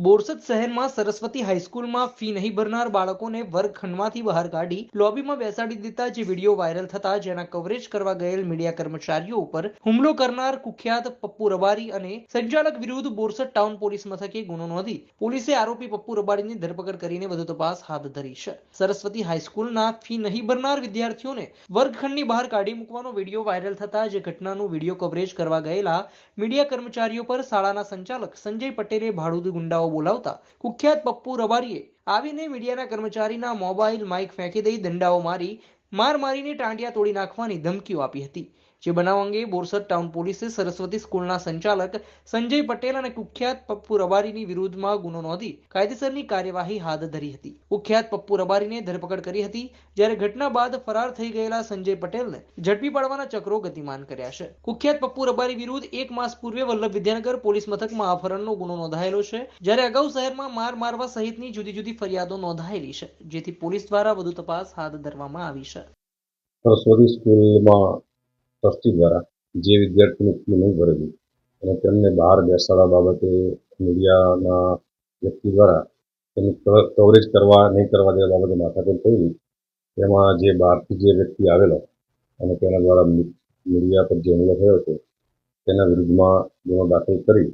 બોરસદ શહેરમાં સરસ્વતી હાઈસ્કૂલમાં ફી નહીં ભરનાર બાળકોને વર્ગખંડમાંથી બહાર કાઢી લોબીમાં બેસાડી દેતા જે વિડીયો વાયરલ થતા જેના કવરેજ કરવા ગયેલ મીડિયા કર્મચારીઓ ઉપર હુમલો કરનાર કુખ્યાત પપ્પુ રબારી અને સંચાલક વિરુદ્ધ બોરસદ ટાઉન પોલીસ મથકે ગુનો નોંધી પોલીસે આરોપી પપ્પુ રબારીની ધરપકડ કરીને વધુ તપાસ હાથ ધરી છે। સરસ્વતી હાઈસ્કૂલના ફી નહીં ભરનાર વિદ્યાર્થીઓને વર્ગખંડની બહાર કાઢી મૂકવાનો વિડીયો વાયરલ થતા જે ઘટનાનું વિડીયો કવરેજ કરવા ગયેલા મીડિયા કર્મચારીઓ પર શાળાના સંચાલક સંજય પટેલે ભાડૂત ગુંડાઓ બોલાવતા કુખ્યાત પપ્પુ રબારીએ આવીને મીડિયાના કર્મચારીના મોબાઈલ માઇક ફેંકી દઈ દંડાઓ મારીને ટાંટિયા તોડી નાખવાની ધમકીઓ આપી હતી। જે બનાવ અંગે બોરસદ ટાઉન પોલીસે સરસ્વતી સ્કૂલના સંચાલક સંજય પટેલ અને કુખ્યાત પપ્પુ રબારીની વિરુદ્ધમાં ગુનો નોંધી કાયદેસરની કાર્યવાહી હાથ ધરી હતી। કુખ્યાત પપ્પુ રબારીને ધરપકડ કરી હતી જ્યારે ઘટના બાદ ફરાર થઈ ગયેલા સંજય પટેલને ઝડપી પાડવાના ચક્રો ગતિમાન કર્યા છે। કુખ્યાત પપ્પુ રબારી વિરુદ્ધ એક માસ પૂર્વે વલ્લભ વિદ્યાનગર પોલીસ મથકમાં અપહરણનો ગુનો નોંધાયેલો છે જ્યારે અગાઉ શહેરમાં માર મારવા સહિતની જુદી જુદી ફરિયાદો નોંધાયેલી છે જેથી પોલીસ દ્વારા વધુ તપાસ હાથ ધરવામાં આવી છે। સરસ્વતી સ્કૂલમાં ટ્રસ્ટી દ્વારા જે વિદ્યાર્થીની ફી નહીં ભરેલી અને તેમને બહાર બેસાડવા બાબતે મીડિયાના વ્યક્તિ દ્વારા તેની કવરેજ કરવા નહીં કરવા દેવા બાબતે માથાકૂટ થયેલી તેમાં જે બહારથી જે વ્યક્તિ આવેલો અને તેના દ્વારા મીડિયા પર જે હુમલો થયો હતો તેના વિરુદ્ધમાં ગુનો દાખલ કરી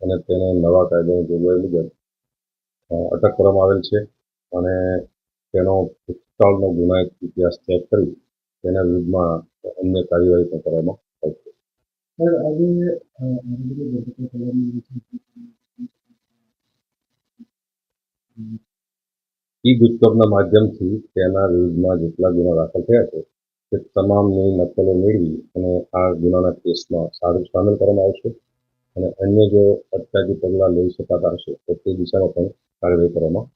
અને તેને નવા કાયદાની જોગવાઈ મુજબ અટક કરવામાં આવેલ છે અને તેનો ભૂતકાળનો ગુનાહિત ઇતિહાસ ચેક કરી તેના વિરુદ્ધમાં અન્ય કાર્યવાહી પણ કરવામાં આવશે। ઈ ગુજકોપના માધ્યમથી તેના વિરુદ્ધમાં જેટલા ગુના દાખલ થયા છે તે તમામની નકલો મેળવી અને આ ગુનાના કેસમાં સામેલ કરવામાં આવશે અને અન્ય જો અટકાયતી પગલાં લઈ શકાતા હશે તો તે દિશામાં પણ કાર્યવાહી કરવામાં